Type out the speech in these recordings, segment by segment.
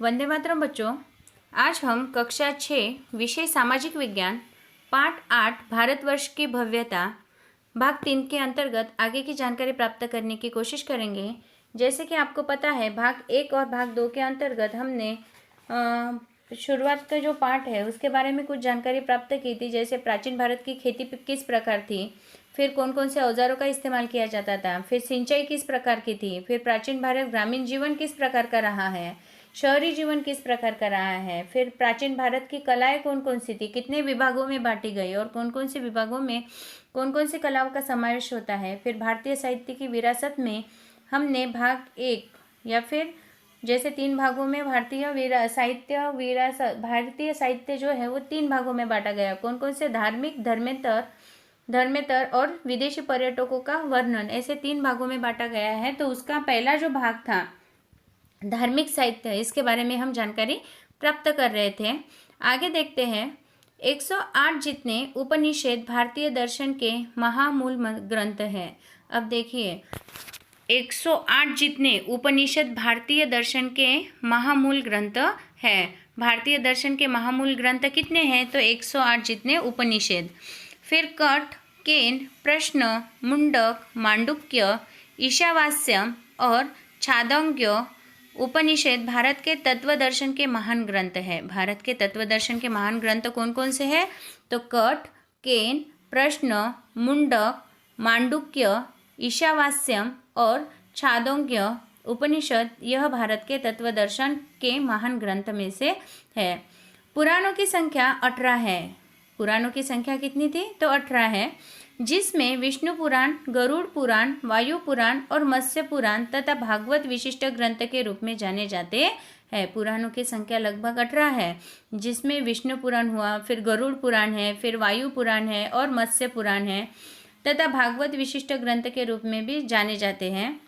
वंदे मातरम बच्चों, आज हम कक्षा 6 विषय सामाजिक विज्ञान पाठ 8 भारतवर्ष की भव्यता भाग 3 के अंतर्गत आगे की जानकारी प्राप्त करने की कोशिश करेंगे। जैसे कि आपको पता है, भाग 1 और भाग 2 के अंतर्गत हमने शुरुआत का जो पाठ है उसके बारे में कुछ जानकारी प्राप्त की थी। जैसे प्राचीन भारत की खेती किस प्रकार थी, फिर कौन कौन से औजारों का इस्तेमाल किया जाता था, फिर सिंचाई किस प्रकार की थी, फिर प्राचीन भारत ग्रामीण जीवन किस प्रकार का रहा है, शहरी जीवन किस प्रकार का रहा है, फिर प्राचीन भारत की कलाएं कौन कौन सी थी, कितने विभागों में बांटी गई और कौन कौन से विभागों में कौन कौन सी कलाओं का समावेश होता है। फिर भारतीय साहित्य की विरासत में हमने भाग 1 या फिर जैसे 3 भागों में भारतीय साहित्य जो है वो 3 भागों में बांटा गया। कौन कौन से धार्मिक, धर्मेतर और विदेशी पर्यटकों का वर्णन, ऐसे 3 भागों में बांटा गया है। तो उसका पहला जो भाग था धार्मिक साहित्य, इसके बारे में हम जानकारी प्राप्त कर रहे थे। आगे देखते हैं। 108 जितने उपनिषद भारतीय दर्शन के महामूल ग्रंथ हैं। अब देखिए, 108 जितने उपनिषद भारतीय दर्शन के महामूल ग्रंथ है। भारतीय दर्शन के महामूल ग्रंथ कितने हैं? तो 108 जितने उपनिषद। फिर कठ, केन, प्रश्न, मुंडक, मांडुक्य, ईशावास्यम और छांदोग्य उपनिषद भारत के तत्व दर्शन के महान ग्रंथ है। भारत के तत्व दर्शन के महान ग्रंथ कौन कौन से हैं? तो कठ, केन, प्रश्न, मुंडक, मांडुक्य, ईशावास्यम और छांदोग्य उपनिषद, यह भारत के तत्व दर्शन के महान ग्रंथ में से है। पुराणों की संख्या 18 है। पुराणों की संख्या कितनी थी? तो 18 है, जिसमें विष्णु पुराण, गरुड़ पुराण, वायु पुराण और मत्स्य पुराण तथा भागवत विशिष्ट ग्रंथ के रूप में जाने जाते हैं। पुराणों की संख्या लगभग 18 है, जिसमें विष्णु पुराण हुआ, फिर गरुड़ पुराण है, फिर वायु पुराण है और मत्स्य पुराण है तथा भागवत विशिष्ट ग्रंथ के रूप में भी जाने जाते हैं।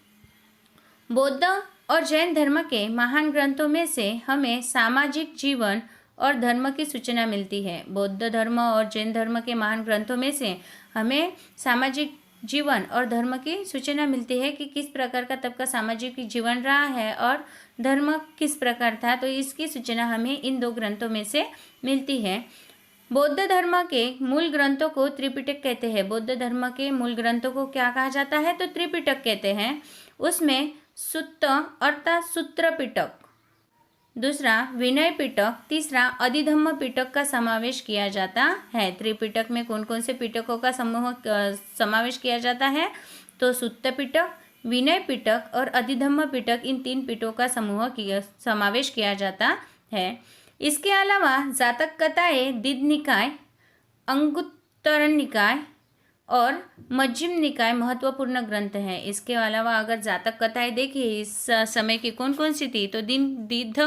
बौद्ध और जैन धर्म के महान ग्रंथों में से हमें सामाजिक जीवन और धर्म की सूचना मिलती है। बौद्ध धर्म और जैन धर्म के महान ग्रंथों में से हमें सामाजिक जीवन और धर्म की सूचना मिलती है कि किस प्रकार का तब का सामाजिक जीवन रहा है और धर्म किस प्रकार था। तो इसकी सूचना हमें इन 2 ग्रंथों में से मिलती है। बौद्ध धर्म के मूल ग्रंथों को त्रिपिटक कहते हैं। बौद्ध धर्म के मूल ग्रंथों को क्या कहा जाता है? तो त्रिपिटक कहते हैं। उसमें सुत्त अर्थात सूत्र पिटक, दूसरा विनय पिटक, तीसरा अधिधम्म पिटक का समावेश किया जाता है। त्रिपिटक में कौन कौन से पिटकों का समावेश किया जाता है? तो सुत्त पिटक, विनय पिटक और अधिधम्म पिटक, इन 3 पिटकों का समावेश किया जाता है। इसके अलावा जातक कथाएं दीध निकाय, अंगुत्तर निकाय और मध्यम निकाय महत्वपूर्ण ग्रंथ हैं। इसके अलावा अगर जातक कथाएं देखिए इस समय की कौन कौन सी थी, तो दीध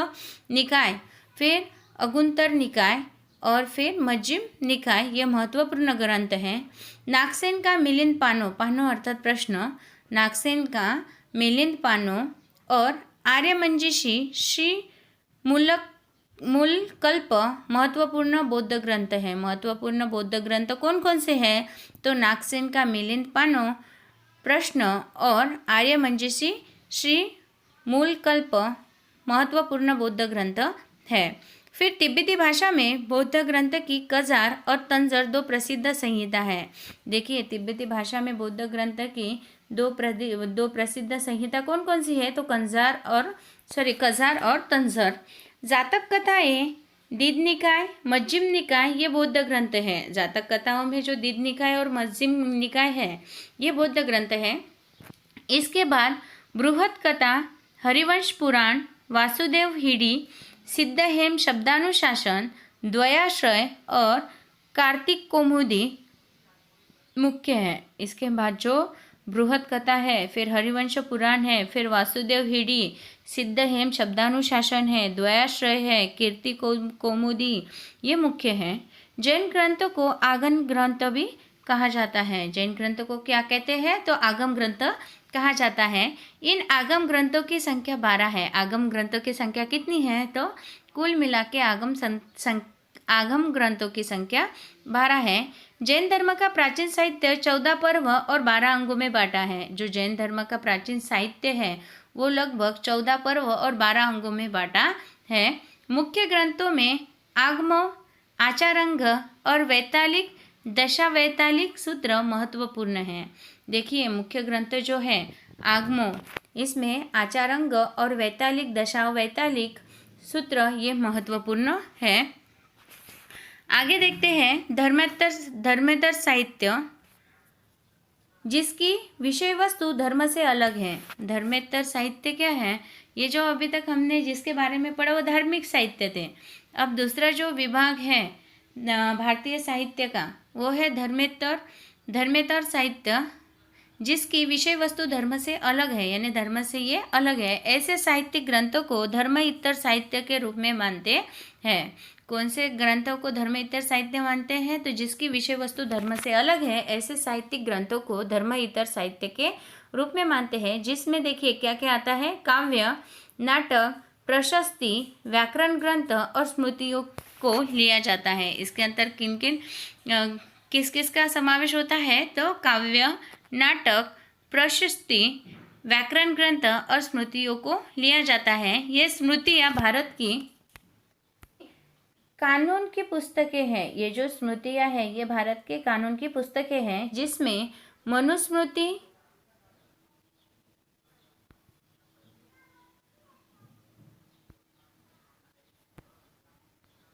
निकाय, फिर अगुंतर निकाय और फिर मध्यम निकाय, ये महत्वपूर्ण ग्रंथ हैं। नागसेन का मिलिंद पानो, पानो अर्थात प्रश्न, नागसेन का मिलिंद पानो और आर्यमंजीषी श्री मूलकल्प महत्वपूर्ण बौद्ध ग्रंथ है। महत्वपूर्ण बौद्ध ग्रंथ कौन कौन से हैं? तो नागसेन का मिलिंद पानो, प्रश्न और आर्यमंजीषी श्री मूलकल्प महत्वपूर्ण बौद्ध ग्रंथ है। फिर तिब्बती भाषा में बौद्ध ग्रंथ की कजार और तंजर 2 प्रसिद्ध संहिता है। देखिए, तिब्बती भाषा में बौद्ध ग्रंथ की 2 प्रसिद्ध संहिता कौन कौन सी है? तो कजार और तंजर। जातक कथाएं दीध निकाय, मध्यम निकाय, ये बौद्ध ग्रंथ हैं। जातक कथाओं में जो दीध निकाय और मध्यम निकाय है, ये बौद्ध ग्रंथ है। इसके बाद बृहत कथा, हरिवंश पुराण, वासुदेव हिडी, सिद्धहेम शब्दानुशासन, द्वयाश्रय और कार्तिक कौमुदी मुख्य है। इसके बाद जो बृहत कथा है, फिर हरिवंश पुराण है, फिर वासुदेव हिडी, सिद्धहेम शब्दानुशासन है, द्वयाश्रय है, कीर्ति कौमुदी, ये मुख्य हैं। जैन ग्रंथों को आगम ग्रंथ भी कहा जाता है। जैन ग्रंथों को क्या कहते हैं? तो आगम ग्रंथ कहा जाता है। इन आगम ग्रंथों की संख्या 12 है। आगम ग्रंथों की संख्या कितनी है? तो कुल मिला के आगम ग्रंथों की संख्या 12 है। जैन धर्म का प्राचीन साहित्य 14 पर्व और 12 अंगों में बांटा है। जो जैन धर्म का प्राचीन साहित्य है वो लगभग 14 पर्व और 12 अंगों में बांटा है। मुख्य ग्रंथों में आगम, आचारंग और वैतालिक, दशावैतालिक सूत्र महत्वपूर्ण हैं। देखिए मुख्य ग्रंथ जो है आगमो, इसमें आचारंग और वैतालिक, दशावैतालिक सूत्र ये महत्वपूर्ण है। आगे देखते हैं धर्मेतर साहित्य, जिसकी विषय वस्तु धर्म से अलग है। धर्मेतर साहित्य क्या है? ये जो अभी तक हमने जिसके बारे में पढ़ा वो धार्मिक साहित्य थे। अब दूसरा जो विभाग है भारतीय साहित्य का वो है धर्मेतर साहित्य, जिसकी विषय वस्तु धर्म से अलग है, यानी धर्म से ये अलग है। ऐसे साहित्यिक ग्रंथों को धर्मेतर साहित्य के रूप में मानते हैं। कौन से ग्रंथों को धर्मेतर साहित्य मानते हैं? तो जिसकी विषय वस्तु धर्म से अलग है, ऐसे साहित्यिक ग्रंथों को धर्मेतर साहित्य के रूप में मानते हैं। जिसमें देखिए क्या क्या आता है? काव्य, नाटक, प्रशस्ति, व्याकरण ग्रंथ और स्मृतियों को लिया जाता है। इसके अंदर किस किस का समावेश होता है? तो काव्य, नाटक, प्रशस्ति, व्याकरण ग्रंथ और स्मृतियों को लिया जाता है। ये स्मृतियाँ भारत की कानून की पुस्तकें हैं। ये जो स्मृतियाँ हैं ये भारत के कानून की पुस्तकें हैं, जिसमें मनुस्मृति,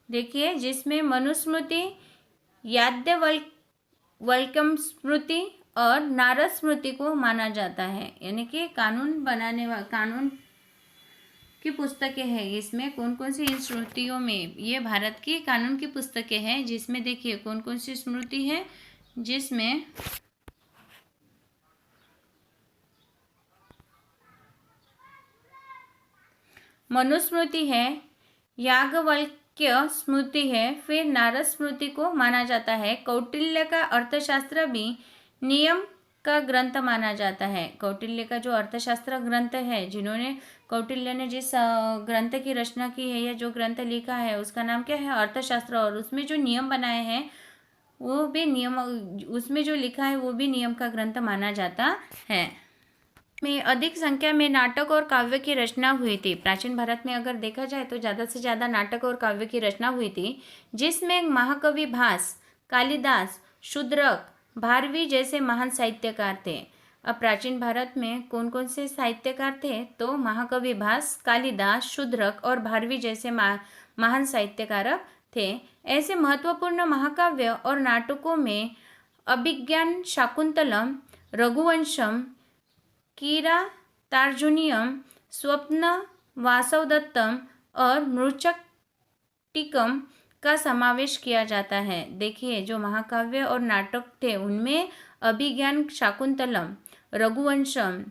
देखिए जिसमें मनुस्मृति, याज्ञवल्क्यम स्मृति और नारद स्मृति को माना जाता है। यानी कि कानून की पुस्तकें हैं। इसमें कौन कौन सी स्मृतियों में ये भारत की कानून की पुस्तकें हैं, जिसमें देखिए कौन कौन सी स्मृति है, जिसमें मनुस्मृति है, याज्ञवल्क्य स्मृति है, फिर नारद स्मृति को माना जाता है। कौटिल्य का अर्थशास्त्र भी नियम का ग्रंथ माना जाता है। कौटिल्य का जो अर्थशास्त्र ग्रंथ है, कौटिल्य ने जिस ग्रंथ की रचना की है या जो ग्रंथ लिखा है उसका नाम क्या है? अर्थशास्त्र। और उसमें जो नियम बनाए हैं वो भी उसमें जो लिखा है वो भी नियम का ग्रंथ माना जाता है। में अधिक संख्या में नाटक और काव्य की रचना हुई थी। प्राचीन भारत में अगर देखा जाए तो ज़्यादा से ज़्यादा नाटक और काव्य की रचना हुई थी, जिसमें महाकवि भास, कालिदास, शूद्रक, भारवी जैसे महान साहित्यकार थे। अब प्राचीन भारत में कौन कौन से साहित्यकार थे? तो महाकवि भास, कालिदास, शूद्रक और भारवी जैसे महान साहित्यकार थे। ऐसे महत्वपूर्ण महाकाव्य और नाटकों में अभिज्ञान शाकुंतलम, रघुवंशम, किरातार्जुनीयम, स्वप्न वासवदत्तम और मृच्छकटिकम का समावेश किया जाता है। देखिए जो महाकाव्य और नाटक थे उनमें अभिज्ञान शाकुंतलम, रघुवंशम,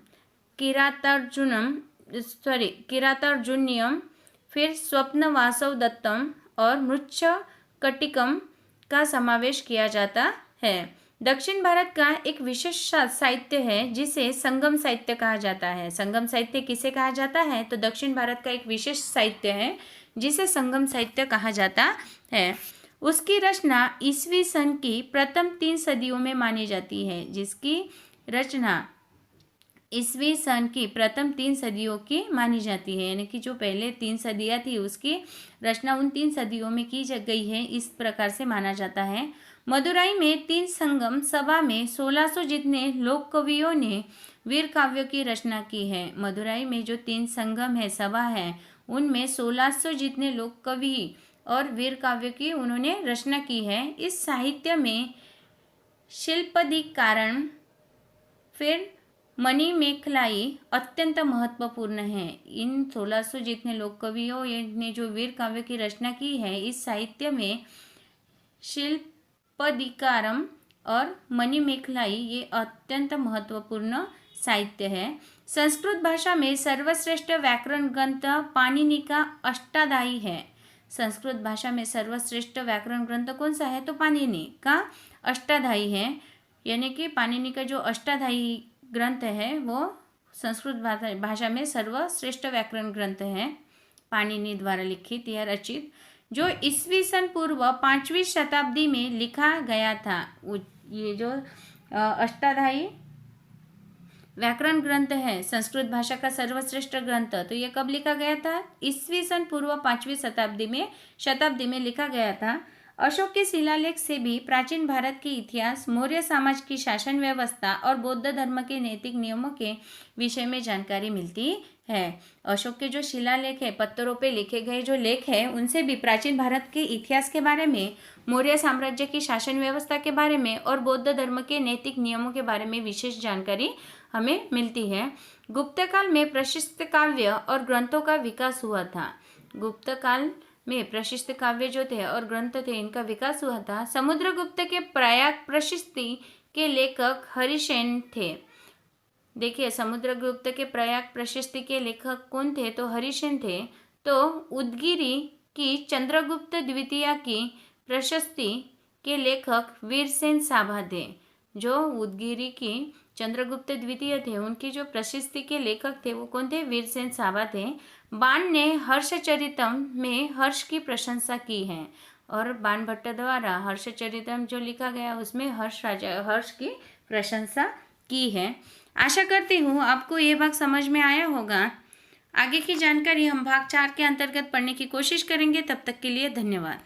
किरातार्जुनीयम, फिर स्वप्न वासवदत्तम और मृच्छकटिकम का समावेश किया जाता है। दक्षिण भारत का एक विशेष साहित्य है जिसे संगम साहित्य कहा जाता है। संगम साहित्य किसे कहा जाता है? तो दक्षिण भारत का एक विशेष साहित्य है जिसे संगम साहित्य कहा जाता है। उसकी रचना ईसवी सन की प्रथम 3 सदियों में मानी जाती है। जिसकी रचना ईसवी सन की प्रथम 3 सदियों की मानी जाती है, यानी कि जो पहले 3 सदियाँ थी उसकी रचना उन 3 सदियों में की गई है, इस प्रकार से माना जाता है। मदुराई में 3 संगम सभा में 1600 जितने लोक कवियों ने वीर काव्यों की रचना की है। मदुराई में जो 3 संगम है, सभा है, उनमें 1600 जितने लोक कवि और वीर काव्य की उन्होंने रचना की है। इस साहित्य में शिल्पाधिकारण, फिर मणिमेखलाई अत्यंत महत्वपूर्ण है। इन 1600 जितने लोक कवियों ने जो वीर काव्य की रचना की है, इस साहित्य में शिल्पाधिकारम और मणिमेखलाई ये अत्यंत महत्वपूर्ण साहित्य है। संस्कृत भाषा में सर्वश्रेष्ठ व्याकरण ग्रंथ पाणिनि का अष्टाध्यायी है। संस्कृत भाषा में सर्वश्रेष्ठ व्याकरण ग्रंथ कौन सा है? तो पाणिनि का अष्टाध्यायी है, यानी कि पाणिनि का जो अष्टाध्यायी ग्रंथ है वो संस्कृत भाषा में सर्वश्रेष्ठ व्याकरण ग्रंथ है, पाणिनि द्वारा लिखित या रचित, जो ईस्वी सन पूर्व 5वीं शताब्दी में लिखा गया था। ये जो अष्टाध्यायी व्याकरण ग्रंथ है संस्कृत भाषा का सर्वश्रेष्ठ ग्रंथ, तो ये कब लिखा गया था? ईस्वी सन पूर्व 5वीं शताब्दी में लिखा गया था। अशोक के शिलालेख से भी प्राचीन भारत के इतिहास, मौर्य समाज की शासन व्यवस्था और बौद्ध धर्म के नैतिक नियमों के विषय में जानकारी मिलती है। अशोक के जो शिलालेख है, पत्थरों पे लिखे गए जो लेख है, उनसे भी प्राचीन भारत के इतिहास के बारे में, मौर्य साम्राज्य की शासन व्यवस्था के बारे में और बौद्ध धर्म के नैतिक नियमों के बारे में विशेष जानकारी हमें मिलती है। गुप्त काल में प्रशस्त काव्य और ग्रंथों का विकास हुआ था। गुप्त काल में प्रशस्त काव्य जो थे और ग्रंथ थे, इनका विकास हुआ था। समुद्रगुप्त के प्रयाग प्रशस्ति के लेखक हरिसेन थे। देखिए, समुद्रगुप्त के प्रयाग प्रशस्ति के लेखक कौन थे? तो हरिसेन थे। तो उदगिरी की चंद्रगुप्त द्वितीय की प्रशस्ति के लेखक वीरसेन साभा थे। जो उदगिरी की चंद्रगुप्त द्वितीय थे, उनकी जो प्रशस्ति के लेखक थे वो कौन थे? वीरसेन साभा थे। बाण ने हर्षचरितम में हर्ष की प्रशंसा की है, और बाणभट्ट द्वारा हर्षचरितम जो लिखा गया उसमें हर्ष की प्रशंसा की है। आशा करती हूँ आपको ये भाग समझ में आया होगा। आगे की जानकारी हम भाग 4 के अंतर्गत पढ़ने की कोशिश करेंगे। तब तक के लिए धन्यवाद।